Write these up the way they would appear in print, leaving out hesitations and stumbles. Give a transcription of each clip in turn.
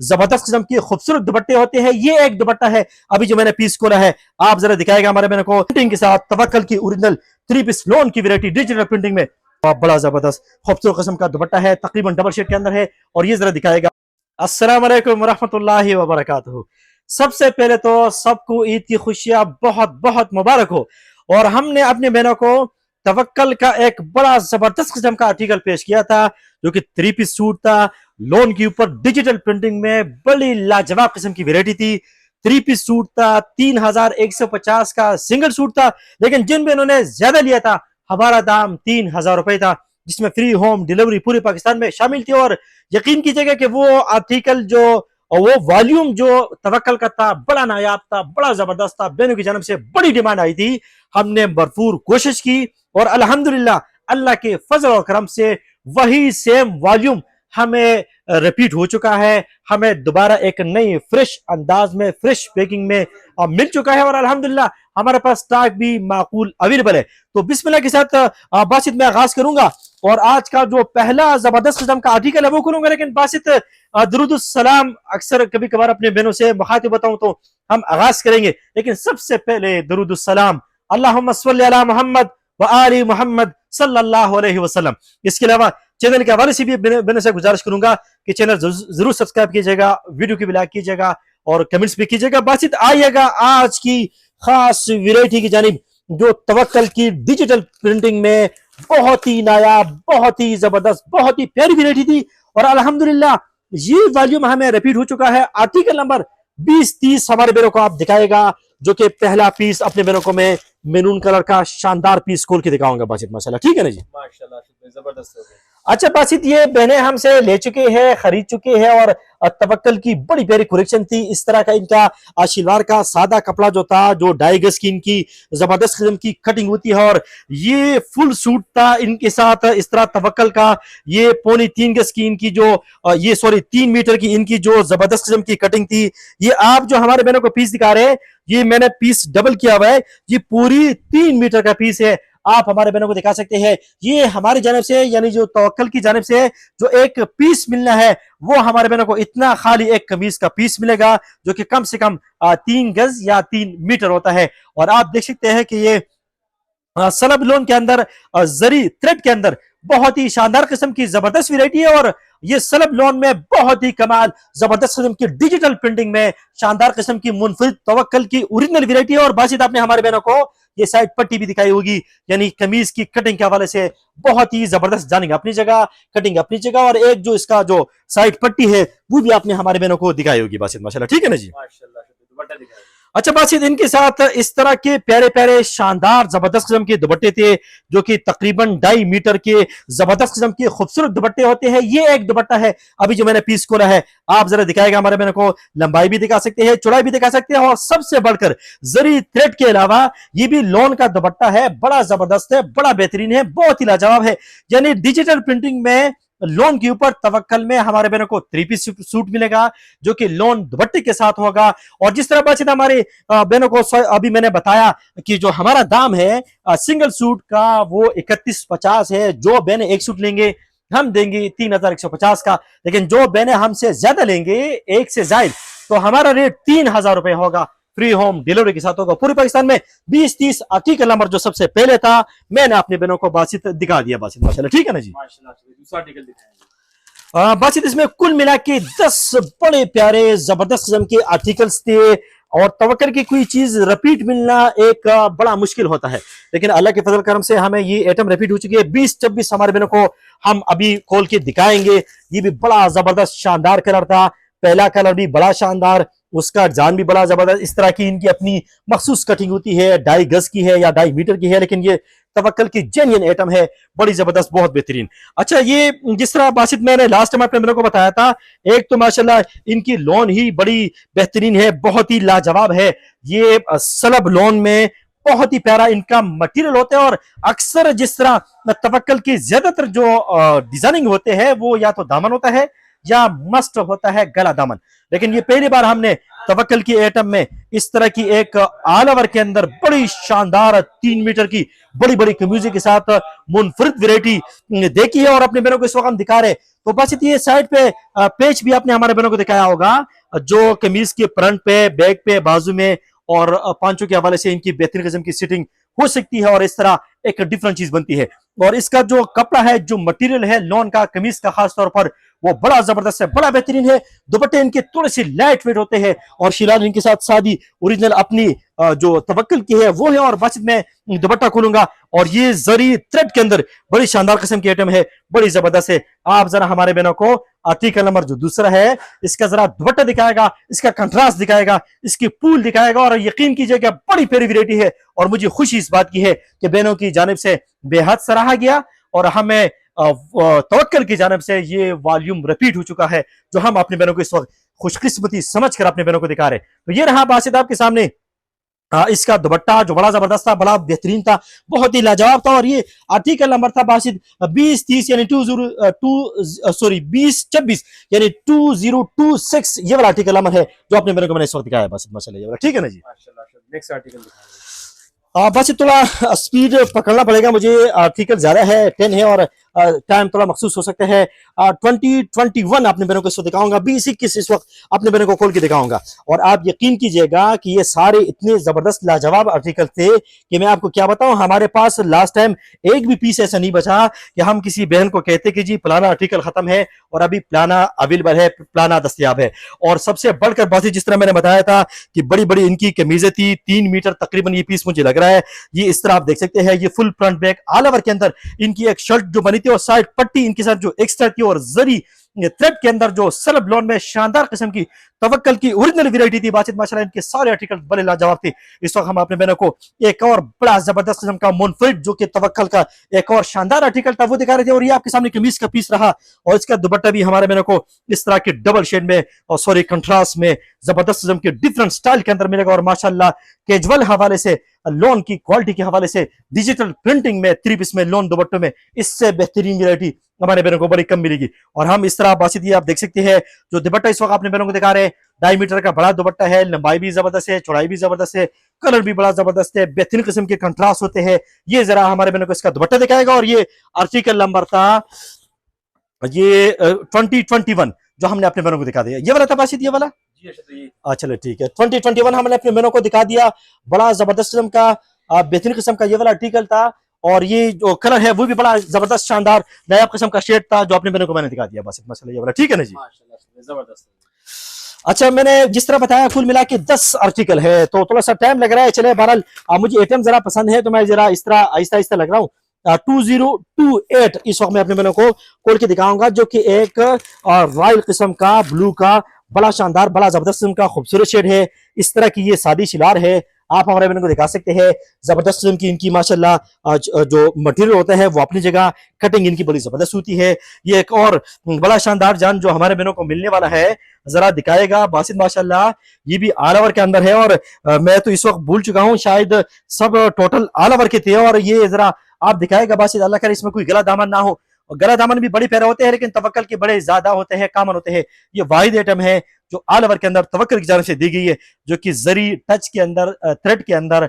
जबरदस्त किस्म के खूबसूरत दुपट्टे होते हैं। ये एक दुपट्टा है अभी जो मैंने पीस खोला है, आप जरा दिखाएगा हमारे बहनों को प्रिंटिंग के साथ तवक्कल की ओरिजिनल 3 पीस लोन की वैरायटी डिजिटल प्रिंटिंग में। बड़ा जबरदस्त खूबसूरत किस्म का दुपट्टा है, तकरीबन डबल शेड के अंदर है। और ये जरा दिखाएगा। अस्सलाम वालेकुम वरहमतुल्लाहि वबरकातुहू। सबसे पहले तो सबको ईद की खुशियां बहुत बहुत मुबारक हो। और हमने अपने बहनों को तवक्कल का एक बड़ा जबरदस्त किस्म का आर्टिकल पेश किया था, जो कि 3 पीस सूट था, लोन के ऊपर डिजिटल प्रिंटिंग में बड़ी लाजवाब किस्म की वैरायटी थी। 3 पीस सूट था, 3150 का सिंगल सूट था। लेकिन जिन बहनों ने ज्यादा लिया था, हमारा दाम 3000 रुपए था, जिसमें फ्री होम डिलीवरी पूरे पाकिस्तान में शामिल थी। और यकीन कीजिएगा कि वो आर्टिकल जो और वो वॉल्यूम जो तवक्कल का था, बड़ा नायाब था, बड़ा जबरदस्त था। बहनों की जानब से बड़ी डिमांड आई थी, हमने भरपूर कोशिश की और अल्हम्दुलिल्लाह अल्लाह के फजल और करम से वही सेम वॉल्यूम हमें रिपीट हो चुका है। हमें दोबारा एक नई फ्रेश अंदाज में, फ्रेश पैकिंग में मिल चुका है। और अल्हम्दुलिल्लाह हमारे पास स्टॉक भी माकूल अवेलेबल है। तो बिस्मिल्लाह के साथ बासित में आगाज करूंगा और आज का जो पहला जबरदस्त किस्म का आर्टिकल है वो करूंगा। लेकिन बासित दुरूदुस्सलाम, अक्सर कभी कभार अपने बहनों से मुखातिब बताऊं तो हम आगाज करेंगे, लेकिन सबसे पहले दुरूदुस्सलाम अल्लाहुम्मा सल्ली अला मोहम्मद व आली मोहम्मद सल्लल्लाहु अलैहि वसल्लम। इसके अलावा चैनल के हवाले से भी बहनों से गुजारिश करूंगा कि चैनल जरूर सब्सक्राइब कीजिएगा, वीडियो की भी लाइक कीजिएगा और कमेंट्स भी कीजिएगा। बातचीत आइएगा आज की खास वैरायटी की जानिब, जो तवक्कल की डिजिटल प्रिंटिंग में बहुत ही नायाब, बहुत ही जबरदस्त, बहुत ही प्यारी वैरायटी थी। और अल्हम्दुलिल्लाह ये वॉल्यूम हमें रिपीट हो चुका है। आर्टिकल नंबर 20-30 हमारे बेरों को आप दिखाएगा, जो कि पहला पीस अपने बेरों को मैं मेरून कलर का शानदार पीस खोल के दिखाऊंगा बासित, माशाल्लाह। ठीक है ना जी, माशाल्लाह जबरदस्त हो गई। अच्छा बासित, ये बहनें हमसे ले चुके हैं, खरीद चुके हैं और तवक्कल की बड़ी प्यारी कलेक्शन थी। इस तरह का इनका शलवार का सादा कपड़ा जो था, जो 2.5 गज की इनकी जबरदस्त किस्म की कटिंग होती है। और ये फुल सूट था इनके साथ इस तरह तवक्कल का। ये 3.25 गज की इनकी जो ये 3 मीटर की इनकी जो जबरदस्त किस्म की कटिंग थी। ये आप जो हमारे बहनों को पीस दिखा रहे हैं, ये मैंने पीस डबल किया हुआ है, ये पूरी 3 मीटर का पीस है। आप हमारे बहनों को दिखा सकते हैं। ये हमारी जानब से, यानी जो तवक्कल की जानब से जो एक पीस मिलना है, वो हमारे बहनों को इतना खाली एक कमीज का पीस मिलेगा, जो कि कम से कम 3 गज या 3 मीटर होता है। और आप देख सकते हैं कि ये सलब लोन के अंदर, जरी थ्रेड के अंदर बहुत ही शानदार किस्म की जबरदस्त वैरायटी है। और ये सलब लोन में बहुत ही कमाल जबरदस्त किस्म की डिजिटल प्रिंटिंग में शानदार किस्म की मुनफरिद तवक्कल की ओरिजिनल वैरायटी है। और बासित आपने हमारे बहनों को ये साइड पट्टी भी दिखाई होगी, यानी कमीज की कटिंग के हवाले से बहुत ही जबरदस्त, जानिंग अपनी जगह, कटिंग अपनी जगह। और एक जो इसका जो साइड पट्टी है वो भी आपने हमारे बहनों को दिखाई होगी बासित, माशाल्लाह। ठीक है ना जी, माशाल्लाह दुपट्टा दिखाइए। अच्छा बासित, इनके साथ इस तरह के प्यारे प्यारे शानदार जबरदस्त किस्म के दुपट्टे थे, जो कि तकरीबन 2.5 मीटर के जबरदस्त किस्म के खूबसूरत दुपट्टे होते हैं। ये एक दुपट्टा है अभी जो मैंने पीस खोला है, आप जरा दिखाएगा हमारे बहनों को। लंबाई भी दिखा सकते हैं, चौड़ाई भी दिखा सकते हैं, और सबसे बढ़कर जरी थ्रेड के अलावा ये भी लोन का दुपट्टा है। बड़ा जबरदस्त है, बड़ा बेहतरीन है, बहुत ही लाजवाब है। यानी डिजिटल प्रिंटिंग में लोन के ऊपर तवक्कल में हमारे बहनों को 3 पीस सूट मिलेगा, जो कि लोन दुपट्टे के साथ होगा। और जिस तरह बातचीत हमारे बहनों को अभी मैंने बताया कि जो हमारा दाम है सिंगल सूट का वो 3150 है। जो बहनें एक सूट लेंगे हम देंगे 3150 का। लेकिन जो बहनें हमसे ज्यादा लेंगे, एक से ज्यादा, तो हमारा रेट 3000 रुपए होगा, फ्री होम डिलीवरी के साथ होगा पूरे पाकिस्तान में। 20-30 आर्टिकल नंबर जो सबसे पहले था, मैंने अपने बहनों को बासित दिखा दिया बासित, माशाल्लाह। ठीक है ना जी, माशाल्लाह दूसरा आर्टिकल दिखाएंगे। बासित इसमें कुल मिला के 10 बड़े प्यारे जबरदस्त किस्म के आर्टिकल्स थे। और तवक्कल की कोई चीज रिपीट मिलना एक बड़ा मुश्किल होता है, लेकिन अल्लाह के फजल करम से हमें ये आइटम रिपीट हो चुकी है। 20-26 हमारे बहनों को हम अभी खोल के दिखाएंगे। ये भी बड़ा जबरदस्त शानदार कलर था, पहला कलर भी बड़ा शानदार, उसका जान भी बड़ा जबरदस्त। इस तरह की इनकी अपनी मखसूस कटिंग होती है, 2.5 गज की है या 2.5 मीटर की है, लेकिन ये तवक्कल की जेन्युइन आइटम है, बड़ी जबरदस्त, बहुत बेहतरीन। अच्छा, ये जिस तरह बासित मैंने लास्ट में अपने बहनों को बताया था, एक तो माशाल्लाह इनकी लोन ही बड़ी बेहतरीन है, बहुत ही लाजवाब है। ये सलब लोन में बहुत ही प्यारा इनका मटेरियल होता है। और अक्सर जिस तरह तवक्कल की ज्यादातर जो डिजाइनिंग होते हैं, वो या तो दामन होता है या मस्ट होता है गला दामन। लेकिन ये पहली बार हमने तवक्कल की आइटम में इस तरह की एक ऑल ओवर के अंदर बड़ी शानदार 3 मीटर की बड़ी बड़ी कमीज के साथ मुनफरिद वैरायटी देखी है। और अपने बहनों को इस वक्त हम दिखा रहे, तो बस ये साइड पे पेच भी आपने हमारे बहनों को दिखाया होगा, जो कमीज के फ्रंट पे, बैक पे, बाजू में और पांचों के हवाले से इनकी बेहतरीन किस्म की सिटिंग हो सकती है और इस तरह एक डिफरेंट चीज बनती है। और इसका जो कपड़ा है, जो मटेरियल है लॉन का, कमीज का खास तौर पर, वो बड़ा जबरदस्त है, बड़ा बेहतरीन है। दुपट्टे इनके थोड़े से लाइट वेट होते हैं और शिलान इनके साथ सादी ओरिजिनल अपनी जो तवक्कल की है वो है। और बस मैं दुपट्टा खोलूंगा और ये जरी थ्रेड के अंदर बड़ी शानदार किस्म की आइटम है, बड़ी जबरदस्त है। आप जरा हमारे बहनों को आर्टिकल नंबर जो दूसरा है इसका जरा दुपट्टा दिखाएगा, इसका कंट्रास्ट दिखाएगा, इसकी पूल दिखाएगा और यकीन कीजिएगा बड़ी प्यारी वैरायटी है। और मुझे खुशी इस बात की है कि बहनों की जानिब से बेहद सराहा गया और हमें तवक्कल की जानिब से ये वॉल्यूम रिपीट हो चुका है, जो हम अपने बहनों को इस वक्त खुशकिस्मती समझकर अपने बहनों को दिखा रहे हैं। तो ये रहा बासित आपके सामने इसका दुपट्टा, जो बड़ा जबरदस्त था, बड़ा बेहतरीन था, बहुत ही लाजवाब था। और ये आर्टिकल नंबर था बासित 2030 यानी 2026 यानी 2026, ये वाला आर्टिकल नंबर है जो अपने मेरे को मैंने इस वक्त दिखाया है बासित, माशाल्लाह ये वाला, ठीक है ना जी। माशाल्लाह। नेक्स्ट आर्टिकल दिखाएंगे। बस थोड़ा स्पीड पकड़ना पड़ेगा मुझे, आर्टिकल ज्यादा है, 10 है और टाइम थोड़ा मखसूस हो सकता है। 2021 अपने बहनों को इसको दिखाऊंगा, 2021 इस वक्त अपने बहनों को खोल के दिखाऊंगा। और आप यकीन कीजिएगा कि ये सारे इतने जबरदस्त लाजवाब आर्टिकल थे कि मैं आपको क्या बताऊं, हमारे पास लास्ट टाइम एक भी पीस ऐसा नहीं बचा कि हम किसी बहन को कहते कि जी फलाना आर्टिकल खत्म है और अभी फलाना अवेलेबल है, फलाना दस्तयाब है। और सबसे बढ़कर बात, जिस तरह मैंने बताया था कि बड़ी बड़ी इनकी कमीजें थी, 3 मीटर तकरीबन ये पीस मुझे लग रहा है। ये इस तरह आप देख सकते हैं, ये full front back all over के अंदर इनकी एक शर्ट जो बनी थी और साइड पट्टी इनके साथ जो एक्स्ट्रा थी और जरी थ्रेड के अंदर जो सलब लॉन में शानदार किस्म की तवक्कल की ओरिजिनल वैरायटी थी बासित, माशाल्लाह इनके सारे आर्टिकल बड़े लाजवाब थे। इस वक्त हम अपने बहनों को एक और बड़ा जबरदस्त किस्म का मुनफरिद जो कि तवक्कल का एक और शानदार आर्टिकल था वो दिखा रहे थे। और ये आपके सामने कमीज का पीस रहा और इसका दुपट्टा भी हमारे बहनों को इस तरह के डबल शेड में और सॉरी कंट्रास्ट में जबरदस्त किस्म के डिफरेंट स्टाइल के अंदर मिलेगा। और माशाल्लाह कैजुअल हवाले से, लोन की क्वालिटी के हवाले से, डिजिटल प्रिंटिंग में, 3 पीस में, लोन दुपट्टों में इससे बेहतरीन वैरायटी हमारे बहनों को बड़ी कम मिलेगी। और हम इस तरह बासित ये आप देख सकते हैं, जो दुपट्टा इस वक्त अपने बहनों को दिखा रहे हैं, 2.5 मीटर का बड़ा दुपट्टा है, लंबाई भी जबरदस्त है, चौड़ाई भी जबरदस्त है, कलर भी बड़ा जबरदस्त है, बेहतरीन किस्म के कंट्रास्ट होते हैं। ये जरा हमारे बहनों को इसका दुपट्टा दिखाएगा। और ये आर्टिकल नंबर था ये 2021 जो हमने अपने बहनों को दिखा दिया, ये वाला था बासित, ये वाला जी अच्छा। तो ये चलो ठीक है, 2021 हमने अपने बहनों को दिखा दिया, बड़ा जबरदस्त किस्म का बेहतरीन किस्म का ये वाला आर्टिकल था। और ये जो कलर है वो भी बड़ा जबरदस्त शानदार नायाब किस्म का शेड था जो अपने बहनों को मैंने दिखा दिया बस मसला ये वाला, ठीक है ना जी। माशाल्लाह जबरदस्त। अच्छा, मैंने जिस तरह बताया कुल मिला के 10 आर्टिकल है तो थोड़ा सा टाइम लग रहा है। चले बहरहाल मुझे आइटम जरा पसंद है तो मैं जरा इस तरह आहिस्ता आहिस्ता लग रहा हूँ। 2028 इस वक्त मैं अपने बहनों को खोल के दिखाऊंगा, जो कि एक रॉयल किस्म का ब्लू का बड़ा शानदार, बड़ा जबरदस्त किस्म का खूबसूरत शेड है। इस तरह की ये सादी शिलार है, आप हमारे बहनों को दिखा सकते हैं। जबरदस्त किस्म की इनकी माशाल्लाह जो मटेरियल होता है वो अपनी जगह, कटिंग इनकी बड़ी जबरदस्त होती है। ये एक और बड़ा शानदार जान जो हमारे बहनों को मिलने वाला है जरा दिखाएगा बासित, माशाल्लाह ये भी ऑल ओवर के अंदर है। और मैं तो इस वक्त भूल चुका हूँ, शायद सब टोटल ऑल ओवर के थे। और ये जरा आप दिखाएगा बासित, अल्लाह करे इसमें कोई गला दामन ना हो। और गला दामन भी बड़े प्यारे होते हैं लेकिन तवक्कल के बड़े ज्यादा होते हैं, कॉमन होते हैं। ये वाहिद आइटम है जो ऑल ओवर के अंदर तवक्कल की जानिब से दी गई है, जो कि जरी टच के अंदर, थ्रेड के अंदर,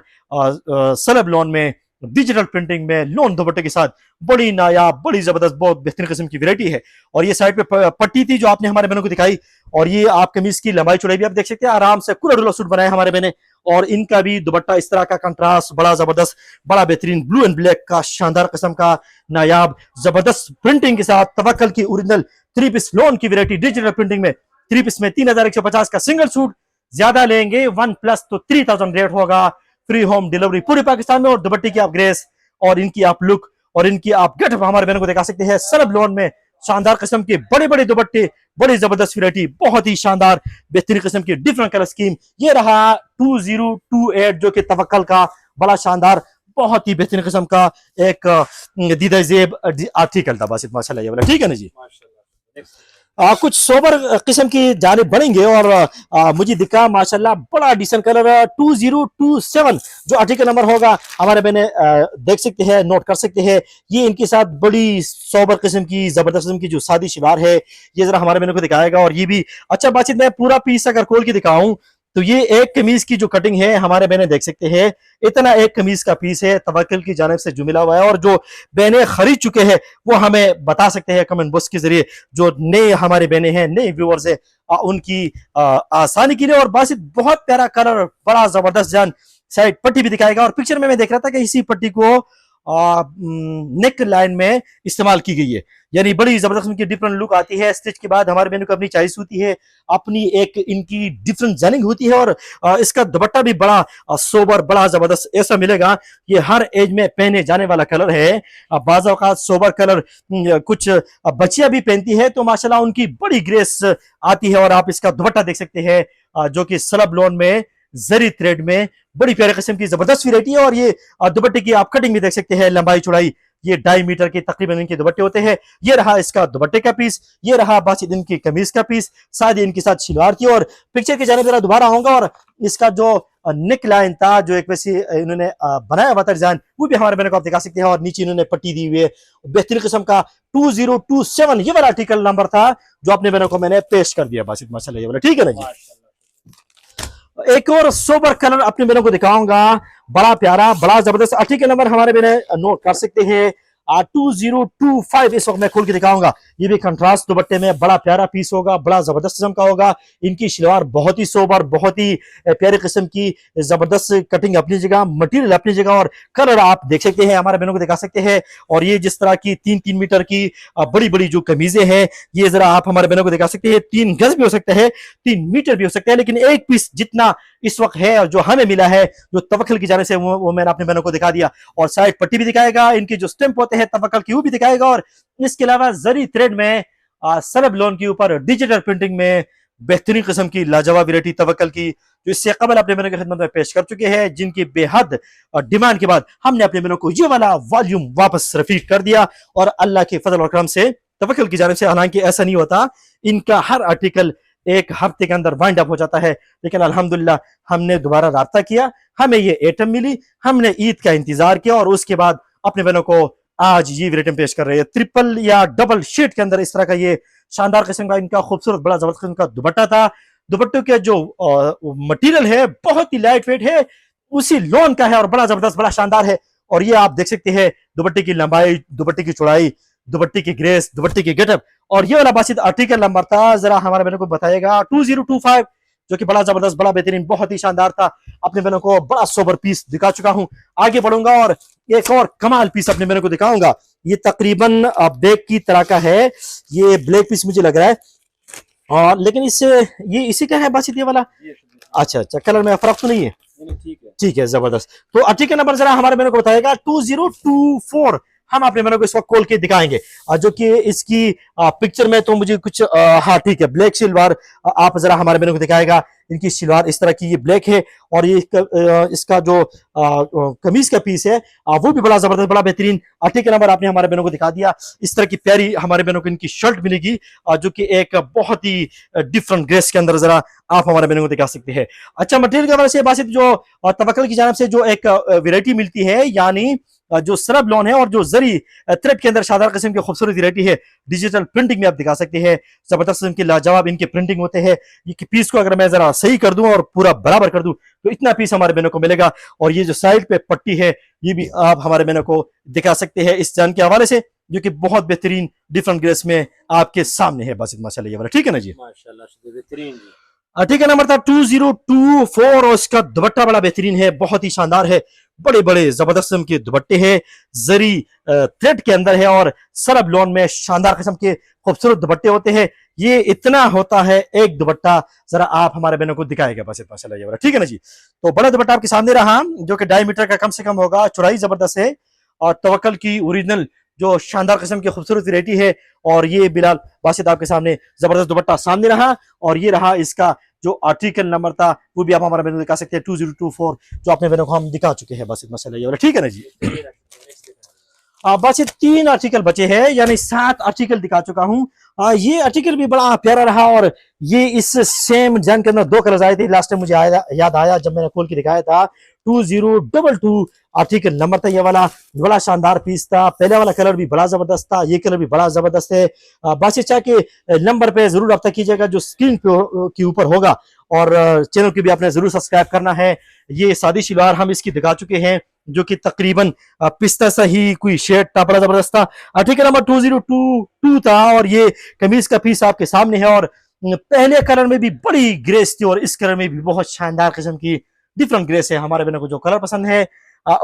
सलब लोन में, डिजिटल प्रिंटिंग में, लोन दुपट्टे के साथ बड़ी नायाब, बड़ी जबरदस्त, बहुत बेहतरीन किस्म की वैरायटी है। और ये साइड पे पट्टी थी जो आपने हमारे बहनों को दिखाई। और ये आप कमीज की लंबाई चौड़ाई भी आप देख सकते हैं, आराम से कुला डुला सूट बनाया हमारे बहने। और इनका भी दुपट्टा इस तरह का कंट्रास्ट बड़ा जबरदस्त, बड़ा बेहतरीन ब्लू एंड ब्लैक का शानदार किस्म का नायाब जबरदस्त प्रिंटिंग के साथ तवक्कल की ओरिजिनल 3 पीस लोन की वैरायटी डिजिटल प्रिंटिंग में, 3 पीस में 3150 का सिंगल सूट। ज्यादा लेंगे 1 प्लस तो 3000 रेट होगा, फ्री होम डिलीवरी पूरे पाकिस्तान में। और दुपट्टे की आप ग्रेस और इनकी आप लुक और इनकी आप गेटअप हमारे बहनों को दिखा सकते हैं। सरब लोन में शानदार किस्म के बड़े बड़े दुपट्टे, बड़ी जबरदस्त वैरायटी, बहुत ही शानदार बेहतरीन किस्म की डिफरेंट कलर स्कीम। ये रहा 2028 जो कि तवक्कल का बड़ा शानदार, बहुत ही बेहतरीन किस्म का एक दीदा जेब आर्टिकल था बासित, माशाल्लाह ये वाला, ठीक है ना जी। कुछ सोबर किस्म की जानिब बढ़ेंगे। और मुझे दिखा माशाल्लाह बड़ा डिसेंट कलर 2027 जो आर्टिकल नंबर होगा हमारे बहने देख सकते हैं, नोट कर सकते हैं। ये इनके साथ बड़ी सोबर किस्म की जबरदस्त किस्म की जो सादी शिवार है, ये जरा हमारे बहनों को दिखाएगा। और ये भी अच्छा बातचीत, मैं पूरा पीस अगर खोल के दिखाऊं तो ये एक कमीज की जो कटिंग है हमारे बहने देख सकते हैं, इतना एक कमीज का पीस है तवक्कुल की जानिब से जो मिला हुआ है। और जो बहने खरीद चुके हैं वो हमें बता सकते हैं कमेंट बॉक्स के जरिए, जो नए हमारे बहने हैं, नए व्यूअर्स है, उनकी आसानी के लिए। और बासित बहुत प्यारा कलर, बड़ा जबरदस्त जान साइड पट्टी भी दिखाएगा। और पिक्चर में मैं देख रहा था कि इसी पट्टी को नेक लाइन में इस्तेमाल की गई है, यानी बड़ी जबरदस्त उनकी डिफरेंट लुक आती है। स्टिच के बाद हमारे बहनों को अपनी चॉइस होती है, अपनी एक इनकी डिफरेंट डिजाइनिंग होती है। और इसका दुपट्टा भी बड़ा सोबर, बड़ा जबरदस्त ऐसा मिलेगा। ये हर एज में पहने जाने वाला कलर है। बाज़ औक़ात सोबर कलर कुछ बच्चियां भी पहनती है तो माशाल्लाह उनकी बड़ी ग्रेस आती है। और आप इसका दुपट्टा देख सकते हैं जो कि सलब लोन में जरी थ्रेड में बड़ी प्यारे किस्म की जबरदस्त वैरायटी है। और ये दुपट्टे की आप कटिंग भी देख सकते हैं, लंबाई चौड़ाई ये 2.5 मीटर के तकरीबन इनके दुपट्टे होते हैं। ये रहा इसका दुपट्टे का पीस, ये रहा बासित इनकी कमीज का पीस, साथ ही इनके साथ शलवार की। और पिक्चर की जानिब जरा दोबारा आऊंगा और इसका जो नेक लाइन था, जो एक वैसे इन्होंने बनाया हुआ था डिजाइन, वो भी हमारे बहनों को आप दिखा सकते हैं। और नीचे इन्होंने पट्टी दी हुई है, बेहतरीन किस्म का 2027 ये वाला आर्टिकल नंबर था जो अपने बहनों को मैंने पेश कर दिया बासित माशाल्लाह ये वाला, ठीक है ना जी। एक और सोबर कलर अपने बहनों को दिखाऊंगा, बड़ा प्यारा, बड़ा जबरदस्त आर्टिकल नंबर हमारे बहने नोट कर सकते हैं 2025। इस वक्त मैं खोल के दिखाऊंगा। ये भी कंट्रास्ट दुपट्टे में बड़ा प्यारा पीस होगा, बड़ा जबरदस्त किस्म का होगा। इनकी शलवार बहुत ही सोबर, बहुत ही प्यारे किस्म की, जबरदस्त कटिंग अपनी जगह, मटेरियल अपनी जगह। और कलर आप देख सकते हैं, हमारे बहनों को दिखा सकते हैं। और ये जिस तरह की 3-3 मीटर की बड़ी बड़ी जो कमीजें हैं, ये जरा आप हमारे बहनों को दिखा सकते हैं। 3 गज भी हो सकता है, 3 मीटर भी हो सकता है, लेकिन एक पीस जितना इस वक्त है जो हमें मिला है, जो तवक्कुल की जाने से, वो मैंने अपने बहनों को दिखा दिया। और साइड पट्टी भी दिखाएगा, इनकी जो स्टैंप होते हैं तवक्कुल की वो भी दिखाएगा। और इसके अलावा जरी थ्रेड में सरब लोन के ऊपर डिजिटल प्रिंटिंग में बेहतरीन किस्म की लाजवाब वैरायटी तवक्कुल की, जो इससे कबल अपने बहनों की खिदमत में पेश कर चुके हैं, जिनकी बेहद डिमांड के बाद हमने अपने बहनों को ये वाला वॉल्यूम वापस रफीक कर दिया। और अल्लाह के फजल और करम से, तवक्कुल की जानिब से, हालांकि ऐसा नहीं होता, इनका हर आर्टिकल एक हफ्ते के अंदर वाइंड अप हो जाता है, लेकिन अल्हम्दुलिल्लाह हमने दोबारा राब्ता किया, हमें ये आइटम मिली, हमने ईद का इंतजार किया और उसके बाद अपने बहनों को आज ये वैरायटी पेश कर रहे हैं। ट्रिपल या डबल शेड के अंदर इस तरह का ये शानदार किस्म का इनका खूबसूरत बड़ा जबरदस्त किस्म का दुपट्टा था। दुपट्टों के जो मटेरियल है बहुत ही लाइट वेट है, उसी लोन का है और बड़ा जबरदस्त, बड़ा शानदार है। और ये आप देख सकते हैं दुपट्टे की लंबाई, दुपट्टे की चौड़ाई, दुपट्टे की ग्रेस, दुपट्टे की गेटअप। और ये वाला बासित आर्टिकल नंबर था, जरा हमारे बहनों को बताएगा 2025, जो कि बड़ा जबरदस्त, बड़ा बेहतरीन, बहुत ही शानदार था। अपने बहनों को बड़ा सोबर पीस दिखा चुका हूं, आगे बढ़ूंगा और एक और कमाल पीस अपने बहनों को दिखाऊंगा। ये तकरीबन बैग की तरह का है, ये ब्लैक पीस मुझे लग रहा है। और लेकिन इससे ये इसी का है बासित ये वाला। अच्छा अच्छा, कलर में फर्क तो नहीं है, ठीक है, जबरदस्त। तो आर्टिकल नंबर जरा हमारे बहनों को बताएगा 2024। हम अपने बहनों को इस वक्त खोल के दिखाएंगे, जो कि इसकी पिक्चर में तो मुझे कुछ हाँ ठीक है, ब्लैक शलवार आप जरा हमारे बहनों को दिखाएगा। इनकी शलवार इस तरह की ये ब्लैक है और ये इसका जो कमीज का पीस है वो भी बड़ा जबरदस्त, बड़ा बेहतरीन। आर्टिकल नंबर आपने हमारे बहनों को दिखा दिया। इस तरह की प्यारी हमारे बहनों को इनकी शर्ट मिलेगी, जो कि एक बहुत ही डिफरेंट ग्रेस के अंदर, जरा आप हमारे बहनों को दिखा सकते हैं। अच्छा, मटेरियल के हवाले से बासित जो तवक्कुल की जानिब से जो एक वैरायटी मिलती है, यानी जो सरब लोन है और जो जरी थ्रेड के अंदर शानदार किस्म की खूबसूरत वैरायटी है, डिजिटल प्रिंटिंग में आप दिखा सकते हैं। जबरदस्त इनके लाजवाब इनके प्रिंटिंग होते हैं। ये पीस को अगर मैं जरा सही कर दूं और पूरा बराबर कर दूं तो इतना पीस हमारे बहनों को मिलेगा। और ये जो साइड पे पट्टी है ये भी आप हमारे बहनों को दिखा सकते हैं इस जान के हवाले से, जो कि बहुत बेहतरीन डिफरेंट ग्रेस में आपके सामने है बासित माशाल्लाह ये वाला, ठीक है ना जी। माशाल्लाह बेहतरीन जी। ठीक है, नंबर था 2024 और इसका दुपट्टा बड़ा बेहतरीन है, बहुत ही शानदार है। बड़े बड़े जबरदस्त किस्म के दुपट्टे हैं, जरी थ्रेड के अंदर है और सरब लोन में शानदार किस्म के खूबसूरत दुपट्टे होते हैं। ये इतना होता है एक दुपट्टा, जरा आप हमारे बहनों को दिखाएगा बस माशाल्लाह ये वाला, ठीक है ना जी। तो बड़ा दुपट्टा आपके सामने रहा, जो कि 2.5 मीटर का कम से कम होगा, चौड़ाई जबरदस्त है और तवक्कुल की ओरिजिनल जो शानदार किस्म की खूबसूरत वैरायटी है। और ये बिलाल बासित आपके सामने जबरदस्त दुपट्टा सामने रहा। और ये रहा इसका जो आर्टिकल नंबर था, वो भी आप हमारे बहनों को दिखा सकते हैं 2024, जो अपने बहनों को हम दिखा चुके हैं बासित माशाल्लाह ये वाला, ठीक है ना जी। बस ये 3 आर्टिकल बचे हैं, यानी 7 आर्टिकल दिखा चुका हूँ। ये आर्टिकल भी बड़ा प्यारा रहा और ये इस सेम जन के अंदर 2 कलर्स आए थे। लास्ट टाइम मुझे याद आया जब मैंने खोल के दिखाया था, 2022 आर्टिकल नंबर था ये वाला, बड़ा शानदार पीस था। पहले वाला कलर भी बड़ा जबरदस्त था, ये कलर भी बड़ा जबरदस्त है। बादशाह के नंबर पे जरूर रब्ता कीजिएगा जो स्क्रीन के ऊपर होगा। और चैनल को भी आपने जरूर सब्सक्राइब करना है। ये सादी शलवार हम इसकी दिखा चुके हैं, जो कि तकरीबन पिस्ता सा ही कोई शेड था, बड़ा जबरदस्त था। आर्टिकल नंबर 2022 था और ये कमीज का पीस आपके सामने है। और पहले कलर में भी बड़ी ग्रेस थी और इस कलर में भी बहुत शानदार किस्म की डिफरेंट ग्रेस है। हमारे बहनों को जो कलर पसंद है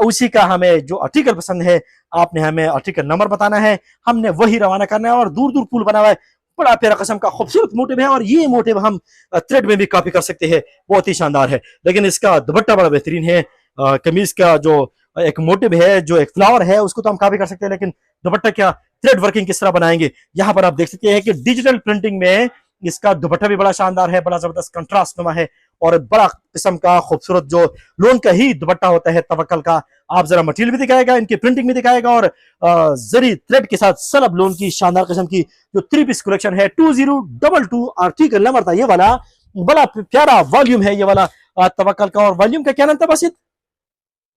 उसी का हमें जो आर्टिकल पसंद है, आपने हमें आर्टिकल नंबर बताना है, हमने वही रवाना करना है। और दूर दूर पुल बना हुआ है, बड़ा प्यारा किस्म का खूबसूरत मोटिव है और ये मोटिव हम थ्रेड में भी कॉपी कर सकते हैं, बहुत ही शानदार है। लेकिन इसका दुपट्टा बड़ा बेहतरीन है। कमीज का जो एक मोटिव है, जो एक फ्लावर है, उसको तो हम कॉपी कर सकते हैं, लेकिन दुपट्टा क्या थ्रेड वर्किंग किस तरह बनाएंगे, यहाँ पर आप देख सकते हैं कि डिजिटल प्रिंटिंग में इसका दुपट्टा भी बड़ा शानदार है, बड़ा जबरदस्त कंट्रास्ट नुमा है और बड़ा किस्म का खूबसूरत जो लोन का ही दुपट्टा होता है तवक्कल का। आप जरा मटेरियल भी दिखाएगा, इनकी प्रिंटिंग भी दिखाएगा और जरी थ्रेड के साथ सलब लोन की शानदार किस्म की जो 3 पीस कलेक्शन है। 2022 आर्टिकल नंबर था ये वाला, बड़ा प्यारा वॉल्यूम है ये वाला तवक्कल का। और वॉल्यूम का क्या नाम था बासित?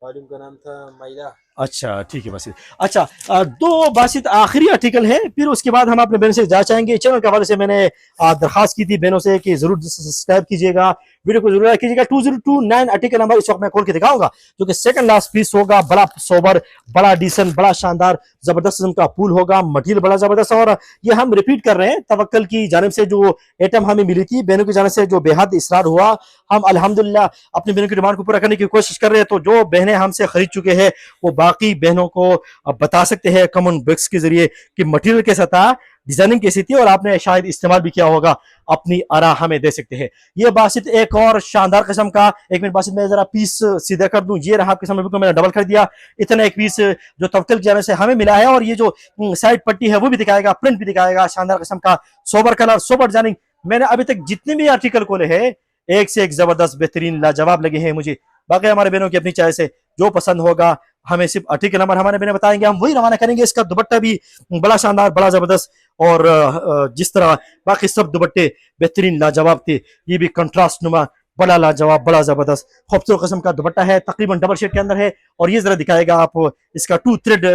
वॉल्यूम का नाम था माइदा। अच्छा ठीक है बासित। अच्छा दो बासित आखिरी आर्टिकल है, फिर उसके बाद हम अपने बहनों से जा चाहेंगे। चैनल के हवाले से मैंने दरखास्त की थी बहनों से कि जरूर सब्सक्राइब कीजिएगा, वीडियो को जरूर कीजिएगा। 2029 आर्टिकल नंबर इस वक्त मैं खोल के दिखाऊंगा, जो कि सेकंड लास्ट पीस होगा। बड़ा सोबर, बड़ा डिसेंट, बड़ा शानदार जबरदस्त किस्म का पूल होगा, मटेरियल बड़ा जबरदस्त। और ये हम रिपीट कर रहे हैं, तवक्कल की जानिब से जो आइटम हमें मिली थी, बहनों की जानिब से जो बेहद इसरार हुआ, हम अल्हम्दुलिल्लाह अपनी बहनों की डिमांड को पूरा करने की कोशिश कर रहे हैं। तो जो बहनें हमसे खरीद चुके हैं वो बाकी बहनों को बता सकते हैं कमेंट बॉक्स के जरिए कि मटेरियल कैसा था, डिजाइनिंग कैसी थी और आपने शायद इस्तेमाल भी किया होगा, अपनी आरा हमें दे सकते हैं। ये बासित एक और शानदार किस्म का, एक मिनट बासित मैं जरा पीस सीधा कर दूं, ये रहा आपके सामने, बिल्कुल मैंने डबल कर दिया। इतना एक पीस जो तवक्कल की जाने से हमें मिला है और ये जो साइड पट्टी है वो भी दिखाएगा, प्रिंट भी दिखाएगा, शानदार किस्म का सोबर कलर, सोबर डिजाइनिंग। मैंने अभी तक जितने भी आर्टिकल खोले हैं एक से एक जबरदस्त बेहतरीन लाजवाब लगे हैं मुझे। बाकी हमारे बहनों की अपनी चॉइस है, जो पसंद होगा हमें सिर्फ आर्टिकल नंबर हमारे बहने बताएंगे, हम वही रवाना करेंगे। इसका दुपट्टा भी बड़ा शानदार, बड़ा जबरदस्त और जिस तरह बाकी सब दुपट्टे बेहतरीन लाजवाब थे, ये भी कंट्रास्ट नुमा बड़ा लाजवाब, बड़ा जबरदस्त खूबसूरत किस्म का दुपट्टा है, तकरीबन डबल शेड के अंदर है। और ये जरा दिखाएगा आप इसका 2 थ्रेड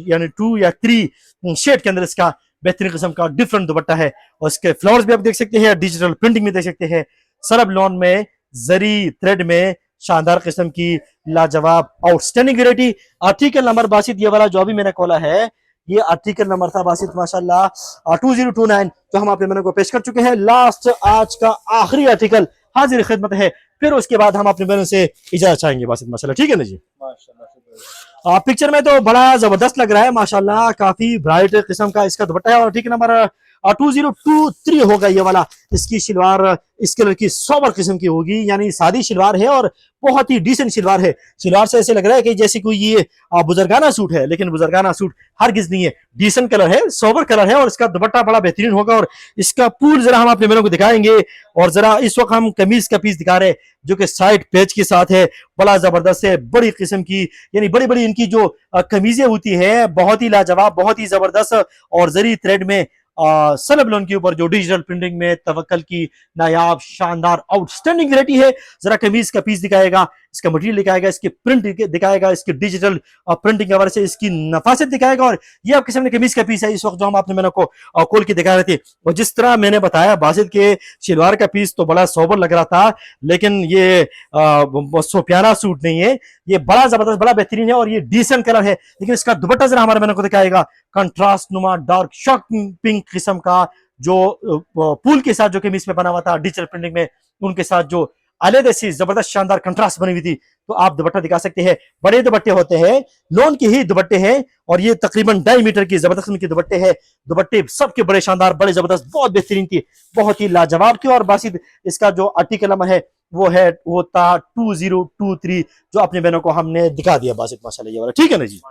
यानी 2 या 3 शेड के अंदर इसका बेहतरीन किस्म का डिफरेंट दुपट्टा है। और इसके फ्लावर्स भी आप देख सकते हैं, डिजिटल प्रिंटिंग भी देख सकते हैं, सरब लोन में, जरी थ्रेड में, शानदार किस्म की लाजवाब outstanding variety. Article number Basit ये वाला जो अभी मैंने खोला है, ये आर्टिकल नंबर था बासित माशाल्लाह 2029, जो हम अपने मेनू को पेश कर चुके हैं। लास्ट आज का आखिरी आर्टिकल हाजिर खिदमत है, फिर उसके बाद हम अपने बहनों से इजाजत चाहेंगे बासित माशाल्लाह, ठीक है ना जी? माशाल्लाह पिक्चर में तो बड़ा जबरदस्त लग रहा है माशाल्लाह, काफी ब्राइट किस्म का इसका दुपट्टा है। और ठीक नंबर 2023 होगा ये वाला। इसकी शलवार इस कलर की सोबर किस्म की होगी, यानी सादी शलवार है और बहुत ही डिसेंट शलवार है। शलवार से ऐसे लग रहा है कि जैसे कोई ये बुजुर्गाना सूट है, लेकिन बुजुर्गाना सूट हरगिज नहीं है, डिसेंट कलर है, सोबर कलर है। और इसका दुपट्टा बड़ा बेहतरीन होगा। और इसका पूल जरा हम अपने बहनों को दिखाएंगे। और जरा इस वक्त हम कमीज का पीस दिखा रहे हैं, जो कि साइड पेज के साथ है, बड़ा जबरदस्त है, बड़ी किस्म की, यानी बड़ी बड़ी इनकी जो कमीजें होती है, बहुत ही लाजवाब, बहुत ही जबरदस्त। और जरी थ्रेड में सलब लोन के ऊपर जो डिजिटल प्रिंटिंग में तवक्कल की नायाब शानदार आउटस्टैंडिंग वैरायटी है। जरा कमीज का पीस दिखाएगा, इसका मटेरियल दिखाएगा, इसकी प्रिंट दिखाएगा, इसकी डिजिटल प्रिंटिंग की वजह से इसकी नफासत दिखाएगा। और ये आपके सामने कमीज का पीस है इस वक्त जो हम अपने मैंने को खोल के दिखा रहे थे। और जिस तरह मैंने बताया बासित के शलवार का पीस तो बड़ा सोबर लग रहा था, लेकिन ये प्यारा सूट नहीं है, ये बड़ा जबरदस्त, बड़ा बेहतरीन है और ये डिसेंट कलर है। लेकिन इसका दुपट्टा जरा हमारे मैंने को दिखाएगा, कंट्रास्ट नुमा डार्क शॉक पिंक किस्म का, जो पूल के साथ जो कमीज में बना हुआ था डिजिटल प्रिंटिंग में, उनके साथ जो अलग सी जबरदस्त शानदार कंट्रास्ट बनी हुई थी। तो आप दुपट्टा दिखा सकते हैं, बड़े दुपट्टे होते हैं, लोन के ही दुपट्टे हैं। और ये तकरीबन 2.5 मीटर की जबरदस्त के दुपट्टे हैं। दुपट्टे सबके बड़े शानदार, बड़े जबरदस्त, बहुत बेहतरीन थी, बहुत ही लाजवाब थी। और बासित इसका जो आर्टिकल नंबर है वो था 2023, जो अपने बहनों को हमने दिखा दिया बासित माशाल्लाह ये वाला, ठीक है ना जी?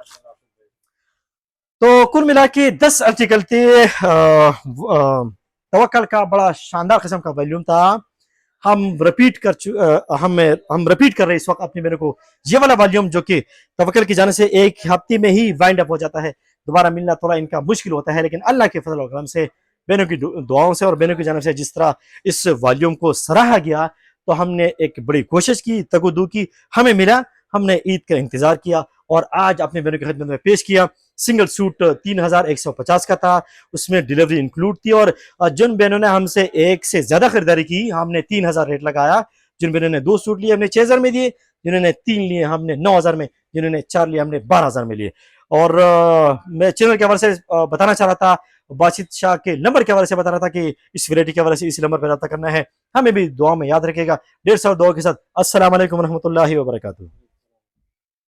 तो कुल मिला के 10 आर्टिकल थे। तवक्कल का बड़ा शानदार किस्म का वॉल्यूम था। हम रिपीट कर रहे हैं इस वक्त अपने मेरे को ये वाला वॉल्यूम, जो कि तवक्कल की जाने से एक हफ्ते में ही वाइंड अप हो जाता है। दोबारा मिलना थोड़ा इनका मुश्किल होता है, लेकिन अल्लाह के फजल और करम से, बहनों की दुआओं से और बहनों की जानिब से जिस तरह इस वॉल्यूम को सराहा गया, तो हमने एक बड़ी कोशिश की, तगुदू की, हमें मिला, हमने ईद का इंतजार किया और आज अपने बहनों की खिदमत में पेश किया। सिंगल सूट 3150 का था, उसमें डिलीवरी इंक्लूड थी। और जिन बहनों ने हमसे एक से ज्यादा खरीदारी की हमने 3000 रेट लगाया। जिन बहनों ने 2 सूट लिए हमने 6000 में दिए, जिन्होंने 3 लिए हमने 9000 में, जिन्होंने 4 लिए हमने 12000 में लिए। और मैं चैनल के हवाले से बताना चाह रहा था, बाशिद शाह के नंबर के हवाले से बता रहा था कि इस वैरायटी के हवाले से इस नंबर पर रब्ता करना है। हमें भी दुआ में याद रखेगा। 150 दुआ के साथ अस्सलाम वालेकुम रहमतुल्लाहि व बरकातुहू।